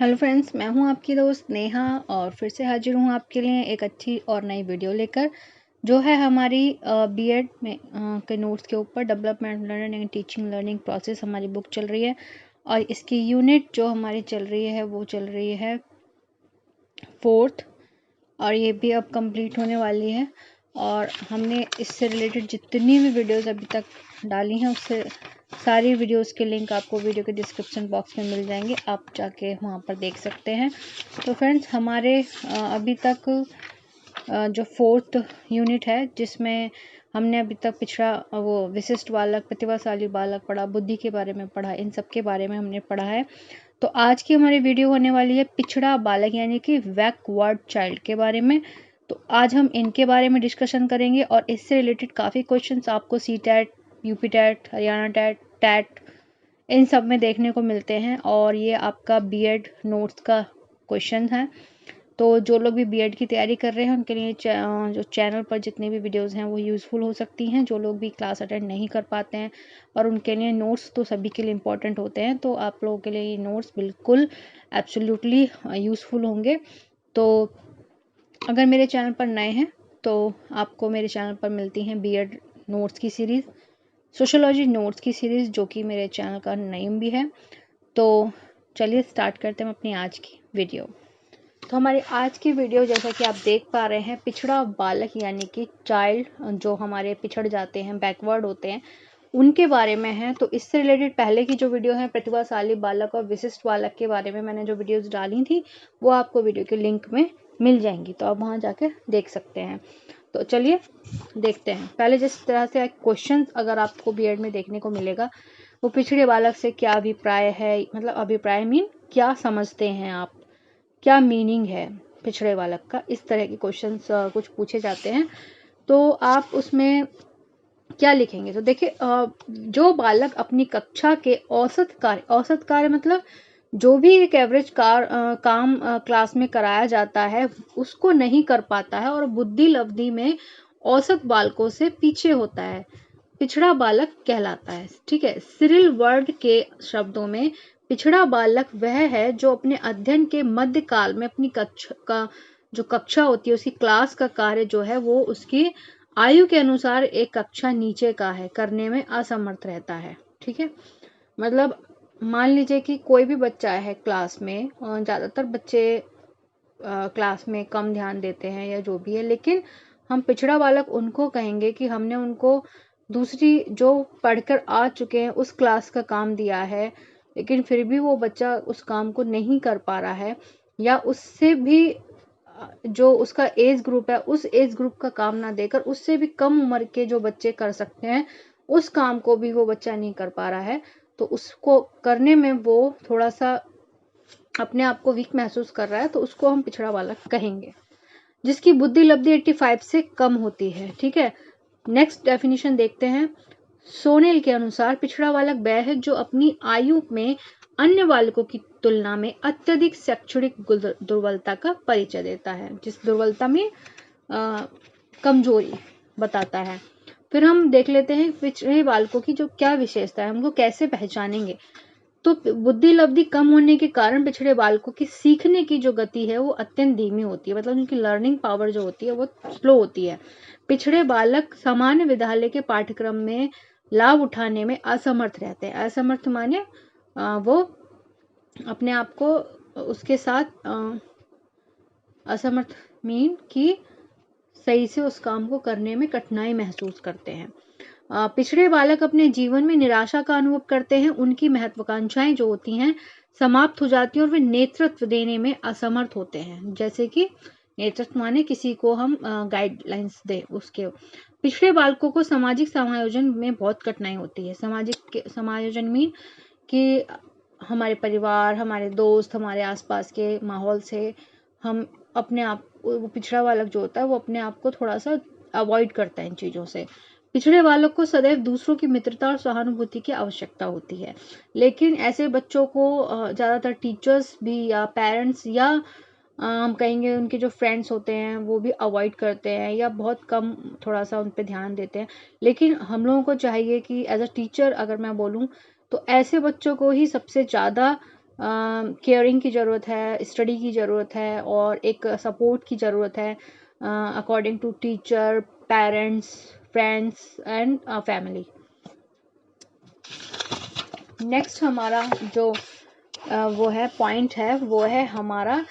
Hello friends, मैं हूं आपकी दोस्त नेहा और फिर से हाजिर हूं आपके लिए एक अच्छी और नई वीडियो लेकर जो है हमारी बीएड में के नोट्स के ऊपर development learning and teaching learning process हमारी बुक चल रही है और इसकी यूनिट जो हमारी चल रही है वो चल रही है 4th और ये भी अब कंप्लीट होने वाली है। और हमने इससे रिलेटेड जितनी भी वीडियोस अभी तक डाली हैं उससे सारी वीडियोस के लिंक आपको वीडियो के डिस्क्रिप्शन बॉक्स में मिल जाएंगे, आप जाके वहाँ पर देख सकते हैं। तो फ्रेंड्स, हमारे अभी तक जो 4th यूनिट है जिसमें हमने अभी तक पिछड़ा वो विशिष्ट बालक, प्रतिभाशाली बालक पढ़ा, बुद्धि के बारे में पढ़ा, इन सब के बारे में हमने पढ़ा है। तो आज की हमारी वीडियो होने वाली है पिछड़ा बालक यानी कि बैकवर्ड चाइल्ड के बारे में। तो आज हम इनके बारे में डिस्कशन करेंगे और इससे रिलेटेड काफ़ी क्वेश्चंस आपको C TET, UP TET, Haryana TET, TET इन सब में देखने को मिलते हैं और ये आपका बीएड नोट्स का क्वेश्चन है। तो जो लोग भी बीएड की तैयारी कर रहे हैं उनके लिए जो चैनल पर जितनी भी वीडियोस हैं वो यूज़फुल हो सकती हैं। जो लोग भी क्लास अटेंड नहीं कर पाते हैं और उनके लिए नोट्स तो सभी के लिए इम्पोर्टेंट होते हैं, तो आप लोगों के लिए ये नोट्स बिल्कुल एब्सोल्युटली यूज़फुल होंगे। तो अगर मेरे चैनल पर नए हैं तो आपको मेरे चैनल पर मिलती हैं बीएड नोट्स की सीरीज़, सोशियोलॉजी नोट्स की सीरीज़ जो कि मेरे चैनल का नेम भी है। तो चलिए स्टार्ट करते हैं अपनी आज की वीडियो। तो हमारी आज की वीडियो जैसा कि आप देख पा रहे हैं पिछड़ा बालक यानी कि चाइल्ड जो हमारे पिछड़ जाते हैं, बैकवर्ड होते हैं, उनके बारे में है। तो इससे रिलेटेड पहले की जो वीडियो है प्रतिभाशाली बालक और विशिष्ट बालक के बारे में मैंने जो वीडियोस डाली थी वो आपको वीडियो के लिंक में मिल जाएंगी, तो आप वहाँ जाके देख सकते हैं। तो चलिए देखते हैं। पहले जिस तरह से क्वेश्चन अगर आपको बीएड में देखने को मिलेगा वो पिछड़े बालक से क्या अभिप्राय है, मतलब अभिप्राय मीन क्या समझते हैं आप, क्या मीनिंग है पिछड़े बालक का, इस तरह के क्वेश्चंस कुछ पूछे जाते हैं। तो आप उसमें क्या लिखेंगे? तो देखिए, जो बालक अपनी कक्षा के औसत कार्य मतलब जो भी एक एवरेज काम क्लास में कराया जाता है उसको नहीं कर पाता है और बुद्धि लब्धि में औसत बालकों से पीछे होता है, पिछड़ा बालक कहलाता है। ठीक है, सिरिल वर्ड के शब्दों में पिछड़ा बालक वह है जो अपने अध्ययन के मध्य काल में अपनी कक्षा होती है, उसकी क्लास का कार्य जो है वो उसकी आयु के अनुसार एक कक्षा नीचे का है, करने में असमर्थ रहता है। ठीक है, मतलब मान लीजिए कि कोई भी बच्चा है क्लास में, ज़्यादातर बच्चे क्लास में कम ध्यान देते हैं या जो भी है, लेकिन हम पिछड़ा बालक उनको कहेंगे कि हमने उनको दूसरी जो पढ़कर आ चुके हैं उस क्लास का काम दिया है, लेकिन फिर भी वो बच्चा उस काम को नहीं कर पा रहा है, या उससे भी जो उसका एज ग्रुप है उस एज ग्रुप का काम ना देकर उससे भी कम उम्र के जो बच्चे कर सकते हैं उस काम को भी वो बच्चा नहीं कर पा रहा है, तो उसको करने में वो थोड़ा सा अपने आप को वीक महसूस कर रहा है, तो उसको हम पिछड़ा बालक कहेंगे। जिसकी बुद्धि लब्धि 85 से कम होती है। ठीक है, नेक्स्ट डेफिनेशन देखते हैं। सोनेल के अनुसार पिछड़ा बालक वह है जो अपनी आयु में अन्य बालकों की तुलना में अत्यधिक शैक्षणिक दुर्बलता का परिचय देता है, जिस दुर्बलता में कमजोरी बताता है। फिर हम देख लेते हैं पिछड़े बालकों की जो क्या विशेषता है, उनको कैसे पहचानेंगे। तो बुद्धि लब्धि कम होने के कारण पिछड़े बालकों की सीखने की जो गति है वो अत्यंत धीमी होती है, मतलब उनकी लर्निंग पावर जो होती है वो स्लो होती है। पिछड़े बालक सामान्य विद्यालय के पाठ्यक्रम में लाभ उठाने में असमर्थ रहते हैं। असमर्थ माने वो अपने आप को उसके साथ असमर्थ मीन कि सही से उस काम को करने में कठिनाई महसूस करते हैं। पिछड़े बालक अपने जीवन में निराशा का अनुभव करते हैं, उनकी महत्वाकांक्षाएं जो होती हैं समाप्त हो जाती हैं और वे नेतृत्व देने में असमर्थ होते हैं। जैसे कि नेतृत्व माने किसी को हम गाइडलाइंस दे उसके। पिछड़े बालकों को सामाजिक समायोजन में बहुत कठिनाई होती है। सामाजिक समायोजन मीन कि हमारे परिवार, हमारे दोस्त, हमारे आसपास के माहौल से हम अपने आप, वो पिछड़ा बालक जो होता है वो अपने आप को थोड़ा सा अवॉइड करता है इन चीज़ों से। पिछड़े बालक को सदैव दूसरों की मित्रता और सहानुभूति की आवश्यकता होती है, लेकिन ऐसे बच्चों को ज़्यादातर टीचर्स भी या पेरेंट्स या हम कहेंगे उनके जो फ्रेंड्स होते हैं वो भी अवॉइड करते हैं या बहुत कम थोड़ा सा उन पर ध्यान देते हैं। लेकिन हम लोगों को चाहिए कि एज अ टीचर अगर मैं बोलूँ तो ऐसे बच्चों को ही सबसे ज़्यादा केयरिंग की ज़रूरत है, स्टडी की ज़रूरत है और एक सपोर्ट की ज़रूरत है according to teacher, parents, friends and family. Next हमारा जो वो है पॉइंट है वो है हमारा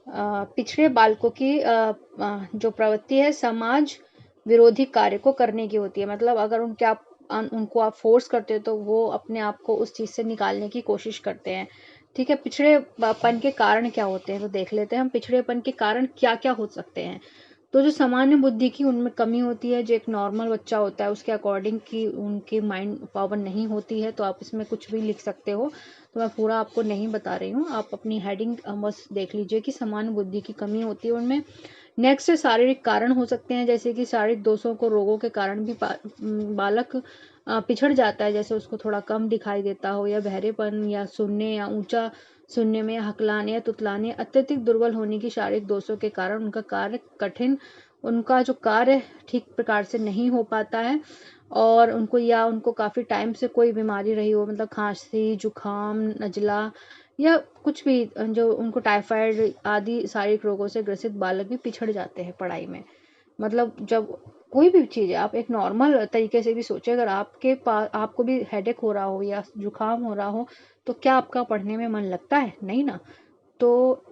पिछड़े बालकों की जो प्रवृत्ति है समाज विरोधी कार्य को करने की होती है। मतलब अगर उनको आप फोर्स करते हो तो वो अपने आप को उस चीज़ से निकालने की कोशिश करते हैं। ठीक है, पिछड़ेपन के कारण क्या होते हैं तो देख लेते हैं हम पिछड़ेपन के कारण क्या क्या हो सकते हैं। तो जो सामान्य बुद्धि की उनमें कमी होती है, जो एक नॉर्मल बच्चा होता है उसके अकॉर्डिंग की उनकी माइंड पावर नहीं होती है। तो आप इसमें कुछ भी लिख सकते हो, तो मैं पूरा आपको नहीं बता रही हूँ, आप अपनी हेडिंग बस देख लीजिए कि सामान्य बुद्धि की कमी होती है उनमें। नेक्स्ट शारीरिक कारण हो सकते हैं, जैसे कि शारीरिक दोषों को रोगों के कारण भी बालक पिछड़ जाता है, जैसे उसको थोड़ा कम दिखाई देता हो या बहरेपन या सुनने या ऊंचा सुनने में हकलाने या तुतलाने, अत्यधिक दुर्बल होने की शारीरिक दोषों के कारण उनका जो कार्य ठीक प्रकार से नहीं हो पाता है और उनको काफ़ी टाइम से कोई बीमारी रही हो, मतलब खांसी, जुकाम, नज़ला या कुछ भी जो उनको टाइफाइड आदि शारीरिक रोगों से ग्रसित बालक भी पिछड़ जाते हैं पढ़ाई में। मतलब जब कोई भी चीज़ है, आप एक नॉर्मल तरीके से भी सोचें, अगर आपको भी हेडेक हो रहा हो या जुकाम हो रहा हो तो क्या आपका पढ़ने में मन लगता है? नहीं ना। तो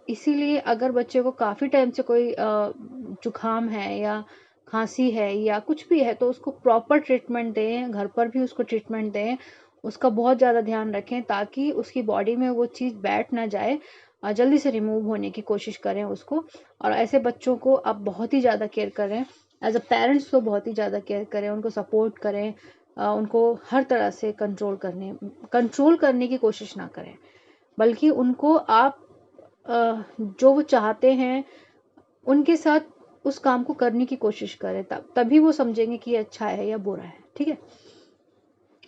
इसीलिए अगर बच्चे को काफ़ी टाइम से कोई जुकाम है या खांसी है या कुछ भी है तो उसको प्रॉपर ट्रीटमेंट दें, घर पर भी उसको ट्रीटमेंट दें, उसका बहुत ज़्यादा ध्यान रखें ताकि उसकी बॉडी में वो चीज़ बैठ ना जाए, जल्दी से रिमूव होने की कोशिश करें उसको। और ऐसे बच्चों को आप बहुत ही ज़्यादा केयर करें, एज अ पेरेंट्स तो बहुत ही ज़्यादा केयर करें, उनको सपोर्ट करें, उनको हर तरह से कंट्रोल करने की कोशिश ना करें, बल्कि उनको आप जो वो चाहते हैं उनके साथ उस काम को करने की कोशिश करें, तभी वो समझेंगे कि ये अच्छा है या बुरा है। ठीक है,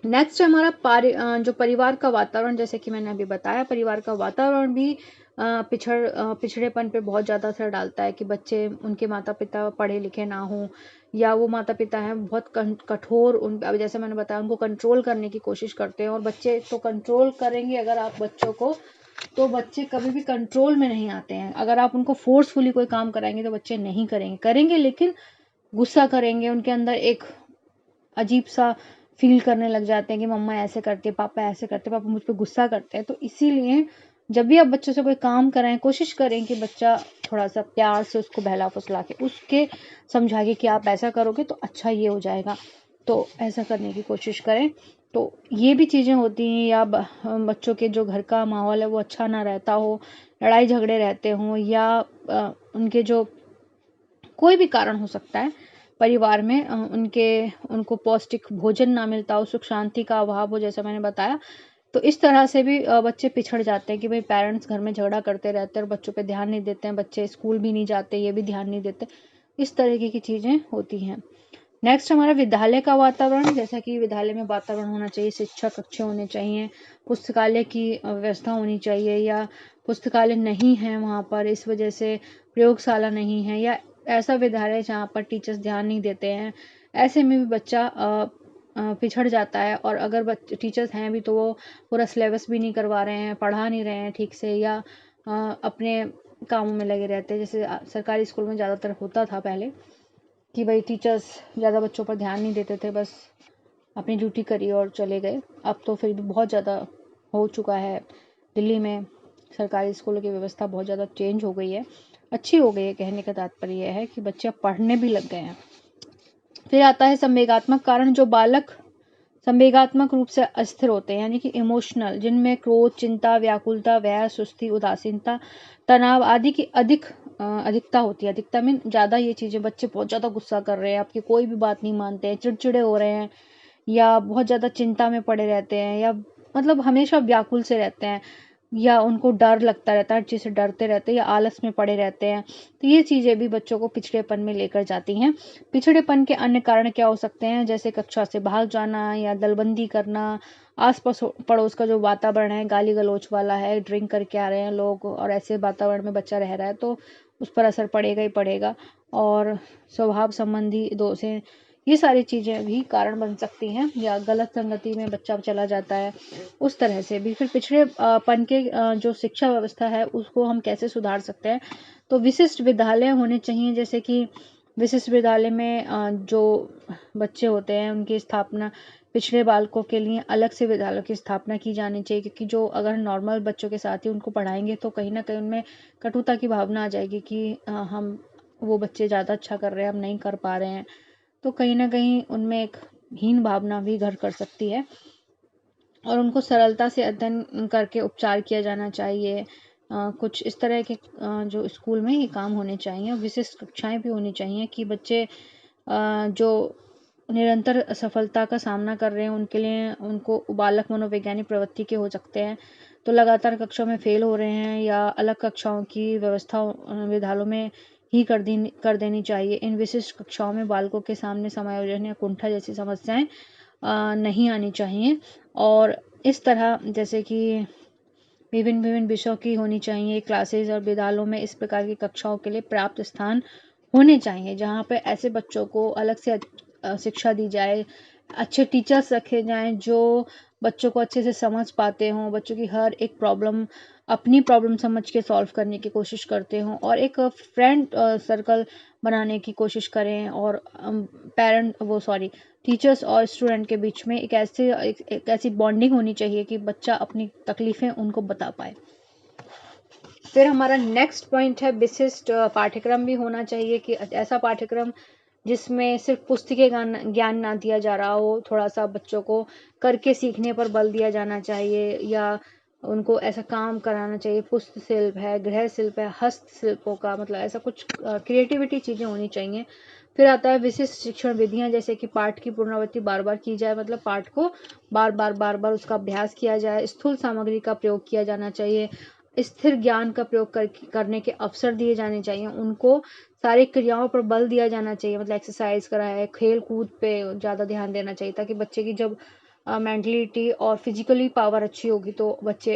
नेक्स्ट है हमारा जो परिवार का वातावरण, जैसे कि मैंने अभी बताया, परिवार का वातावरण भी पिछड़ेपन पे बहुत ज़्यादा असर डालता है कि बच्चे उनके माता पिता पढ़े लिखे ना हो या वो माता पिता हैं बहुत कठोर, अब जैसे मैंने बताया उनको कंट्रोल करने की कोशिश करते हैं। और बच्चे तो कंट्रोल करेंगे अगर आप बच्चों को, तो बच्चे कभी भी कंट्रोल में नहीं आते हैं। अगर आप उनको फोर्सफुली कोई काम कराएंगे तो बच्चे नहीं करेंगे लेकिन गुस्सा करेंगे, उनके अंदर एक अजीब सा फील करने लग जाते हैं कि मम्मा ऐसे करते, पापा ऐसे करते, पापा मुझ पर गुस्सा करते हैं। तो इसीलिए जब भी आप बच्चों से कोई काम कराएं, कोशिश करें कि बच्चा थोड़ा सा प्यार से उसको बहला फुसला के उसके समझाइए कि आप ऐसा करोगे तो अच्छा ये हो जाएगा, तो ऐसा करने की कोशिश करें। तो ये भी चीज़ें होती हैं, या बच्चों के जो घर का माहौल है वो अच्छा ना रहता हो, लड़ाई झगड़े रहते हों, या उनके जो कोई भी कारण हो सकता है परिवार में, उनको पौष्टिक भोजन ना मिलता हो, सुख शांति का अभाव हो, जैसा मैंने बताया। तो इस तरह से भी बच्चे पिछड़ जाते हैं कि भाई पेरेंट्स घर में झगड़ा करते रहते हैं और बच्चों पे ध्यान नहीं देते हैं, बच्चे स्कूल भी नहीं जाते, ये भी ध्यान नहीं देते, इस तरीके की चीज़ें होती हैं। नेक्स्ट हमारा विद्यालय का वातावरण, जैसा कि विद्यालय में वातावरण होना चाहिए, शिक्षक अच्छे होने चाहिए, पुस्तकालय की व्यवस्था होनी चाहिए, या पुस्तकालय नहीं है वहाँ पर, इस वजह से प्रयोगशाला नहीं है, या ऐसा विद्यालय जहाँ पर टीचर्स ध्यान नहीं देते हैं, ऐसे में भी बच्चा पिछड़ जाता है। और अगर टीचर्स हैं भी तो वो पूरा सिलेबस भी नहीं करवा रहे हैं, पढ़ा नहीं रहे हैं ठीक से, या अपने कामों में लगे रहते हैं। जैसे सरकारी स्कूल में ज़्यादातर होता था पहले कि भाई टीचर्स ज़्यादा बच्चों पर ध्यान नहीं देते थे, बस अपनी ड्यूटी करी और चले गए। अब तो फिर भी बहुत ज़्यादा हो चुका है, दिल्ली में सरकारी स्कूलों की व्यवस्था बहुत ज़्यादा चेंज हो गई है, अच्छी हो गई है। कहने का तात्पर्य यह है कि बच्चे पढ़ने भी लग गए हैं। फिर आता है संवेगात्मक कारण, जो बालक संवेगात्मक रूप से अस्थिर होते हैं, यानी कि इमोशनल, जिनमें क्रोध, चिंता, व्याकुलता, भय, सुस्ती, उदासीनता, तनाव आदि की अधिकता होती है। अधिकता में ज़्यादा ये चीज़ें, बच्चे बहुत ज़्यादा गुस्सा कर रहे हैं, आपकी कोई भी बात नहीं मानते हैं, चिड़चिड़े हो रहे हैं, या बहुत ज़्यादा चिंता में पड़े रहते हैं, या मतलब हमेशा व्याकुल से रहते हैं, या उनको डर लगता रहता है, हर चीज़ से डरते रहते हैं, या आलस में पड़े रहते हैं। तो ये चीज़ें भी बच्चों को पिछड़ेपन में लेकर जाती हैं। पिछड़ेपन के अन्य कारण क्या हो सकते हैं, जैसे कक्षा से भाग जाना या दलबंदी करना, आस पड़ोस का जो वातावरण है गाली गलौज वाला है, ड्रिंक करके आ रहे हैं लोग और ऐसे वातावरण में बच्चा रह रहा है तो उस पर असर पड़ेगा ही पड़ेगा। और स्वभाव संबंधी दोष हैं, ये सारी चीज़ें भी कारण बन सकती हैं, या गलत संगति में बच्चा चला जाता है, उस तरह से भी। फिर पिछड़ेपन के जो शिक्षा व्यवस्था है उसको हम कैसे सुधार सकते हैं, तो विशिष्ट विद्यालय होने चाहिए, जैसे कि विशिष्ट विद्यालय में जो बच्चे होते हैं उनकी स्थापना, पिछड़े बालकों के लिए अलग से विद्यालयों की स्थापना की जानी चाहिए, क्योंकि जो अगर नॉर्मल बच्चों के साथ ही उनको पढ़ाएंगे तो कहीं ना कहीं उनमें कटुता की भावना आ जाएगी कि हम वो बच्चे ज़्यादा अच्छा कर रहे हैं, हम नहीं कर पा रहे हैं, तो कहीं ना कहीं उनमें एक हीन भावना भी घर कर सकती है। और उनको सरलता से अध्ययन करके उपचार किया जाना चाहिए। कुछ इस तरह के जो स्कूल में ही काम होने चाहिए, विशिष्ट कक्षाएं भी होनी चाहिए कि बच्चे जो निरंतर असफलता का सामना कर रहे हैं उनके लिए, उनको बालक मनोवैज्ञानिक प्रवृत्ति के हो सकते हैं, तो लगातार कक्षाओं में फेल हो रहे हैं, या अलग कक्षाओं की व्यवस्था विद्यालयों में ही कर देनी चाहिए। इन विशिष्ट कक्षाओं में बालकों के सामने समायोजन या कुंठा जैसी समस्याएं नहीं आनी चाहिए। और इस तरह जैसे कि विभिन्न विभिन्न विषयों की होनी चाहिए क्लासेस, और विद्यालयों में इस प्रकार की कक्षाओं के लिए पर्याप्त स्थान होने चाहिए, जहाँ पे ऐसे बच्चों को अलग से शिक्षा दी जाए, अच्छे टीचर्स रखे जाएं जो बच्चों को अच्छे से समझ पाते हों, बच्चों की हर एक प्रॉब्लम अपनी प्रॉब्लम समझ के सॉल्व करने की कोशिश करते हों, और एक फ्रेंड सर्कल बनाने की कोशिश करें, और टीचर्स और स्टूडेंट के बीच में एक ऐसी बॉन्डिंग होनी चाहिए कि बच्चा अपनी तकलीफें उनको बता पाए। फिर हमारा नेक्स्ट पॉइंट है विशिष्ट पाठ्यक्रम भी होना चाहिए, कि ऐसा पाठ्यक्रम जिसमें सिर्फ पुस्तकीय ज्ञान ना दिया जा रहा हो, थोड़ा सा बच्चों को करके सीखने पर बल दिया जाना चाहिए, या उनको ऐसा काम कराना चाहिए, पुष्प शिल्प है, गृह शिल्प है, हस्त शिल्पों का, मतलब ऐसा कुछ क्रिएटिविटी चीज़ें होनी चाहिए। फिर आता है विशिष्ट शिक्षण विधियां, जैसे कि पाठ की पुनरावृत्ति बार बार की जाए, मतलब पाठ को बार बार उसका अभ्यास किया जाए, स्थूल सामग्री का प्रयोग किया जाना चाहिए, स्थिर ज्ञान का प्रयोग करने के अवसर दिए जाने चाहिए, उनको सारी क्रियाओं पर बल दिया जाना चाहिए, मतलब एक्सरसाइज कराए, खेल कूद पे ज़्यादा ध्यान देना चाहिए, ताकि बच्चे की जब मेंटलिटी और फिजिकली पावर अच्छी होगी तो बच्चे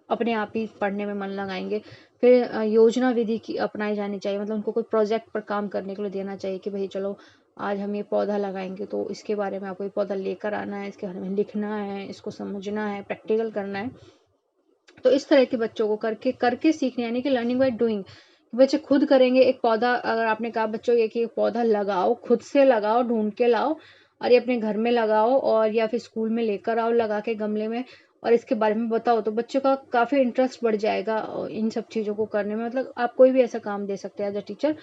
अपने आप ही पढ़ने में मन लगाएंगे। फिर योजना विधि की अपनाई जानी चाहिए, मतलब उनको कोई प्रोजेक्ट पर काम करने के लिए देना चाहिए कि भाई चलो आज हम ये पौधा लगाएंगे, तो इसके बारे में आपको ये पौधा लेकर आना है, इसके बारे में लिखना है, इसको समझना है, प्रैक्टिकल करना है। तो इस तरह के बच्चों को करके सीखने, यानी कि लर्निंग बाय डूइंग, बच्चे खुद करेंगे। एक पौधा अगर आपने कहा बच्चों ये कि एक पौधा लगाओ, खुद से लगाओ, ढूंढ के लाओ, और ये अपने घर में लगाओ, और या फिर स्कूल में लेकर आओ लगा के गमले में, और इसके बारे में बताओ, तो बच्चों का काफ़ी इंटरेस्ट बढ़ जाएगा इन सब चीज़ों को करने में। मतलब आप कोई भी ऐसा काम दे सकते हैं एज अ टीचर,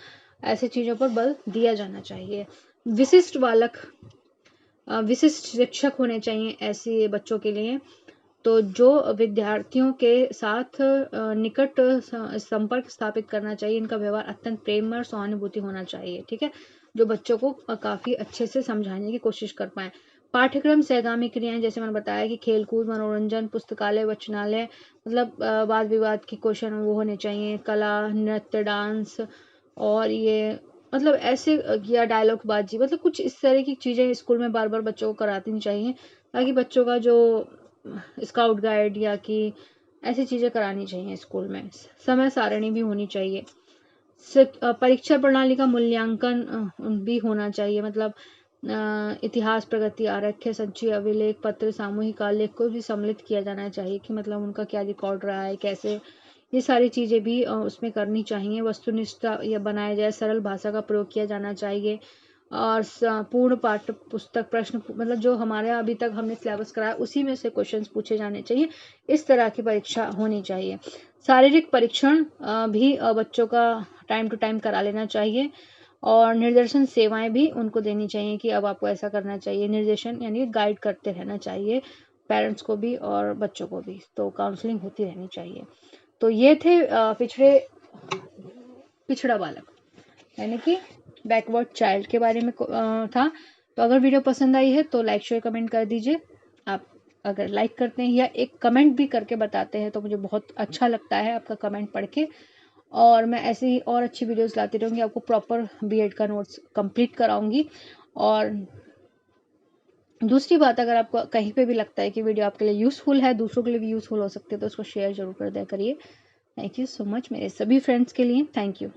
ऐसे चीज़ों पर बल दिया जाना चाहिए। विशिष्ट बालक, विशिष्ट शिक्षक होने चाहिए ऐसे बच्चों के लिए, तो जो विद्यार्थियों के साथ निकट संपर्क स्थापित करना चाहिए, इनका व्यवहार अत्यंत प्रेम और सहानुभूति होना चाहिए, ठीक है, जो बच्चों को काफी अच्छे से समझाने की कोशिश कर पाए। पाठ्यक्रम सहगामी क्रियाएं, जैसे मैंने बताया कि खेलकूद, मनोरंजन, पुस्तकालय, वचनालय, मतलब वाद विवाद की क्वेश्चन वो होने चाहिए, कला, नृत्य, डांस, और ये मतलब ऐसे या डायलॉग बाजी, मतलब कुछ इस तरह की चीजें स्कूल में बार बार बच्चों को करानी चाहिए, ताकि बच्चों का जो स्काउट गाइड या कि ऐसी चीज़ें करानी चाहिए स्कूल में। समय सारणी भी होनी चाहिए। परीक्षा प्रणाली का मूल्यांकन भी होना चाहिए, मतलब इतिहास, प्रगति, आरक्य, संचय, अभिलेख, पत्र, सामूहिक आलेख को भी सम्मिलित किया जाना चाहिए, कि मतलब उनका क्या रिकॉर्ड रहा है, कैसे, ये सारी चीज़ें भी उसमें करनी चाहिए। वस्तुनिष्ठता या बनाया जाए, सरल भाषा का प्रयोग किया जाना चाहिए, और पूर्ण पाठ्य पुस्तक प्रश्न, मतलब जो हमारे अभी तक हमने सिलेबस कराया उसी में से क्वेश्चंस पूछे जाने चाहिए, इस तरह की परीक्षा होनी चाहिए। शारीरिक परीक्षण भी बच्चों का टाइम टू टाइम करा लेना चाहिए, और निर्देशन सेवाएं भी उनको देनी चाहिए कि अब आपको ऐसा करना चाहिए, निर्देशन यानी गाइड करते रहना चाहिए पेरेंट्स को भी और बच्चों को भी, तो काउंसलिंग होती रहनी चाहिए। तो ये थे पिछड़ा बालक, यानी कि बैकवर्ड चाइल्ड के बारे में था। तो अगर वीडियो पसंद आई है तो लाइक शेयर कमेंट कर दीजिए। आप अगर लाइक करते हैं या एक कमेंट भी करके बताते हैं तो मुझे बहुत अच्छा लगता है आपका कमेंट पढ़ के, और मैं ऐसे ही और अच्छी वीडियोस लाती रहूँगी, आपको प्रॉपर बीएड का नोट्स कंप्लीट कराऊंगी। और दूसरी बात, अगर आपको कहीं पे भी लगता है कि वीडियो आपके लिए यूज़फुल है, दूसरों के लिए भी यूज़फुल हो सकती है, तो उसको शेयर जरूर कर दिया करिए। थैंक यू सो मच मेरे सभी फ्रेंड्स के लिए, थैंक यू।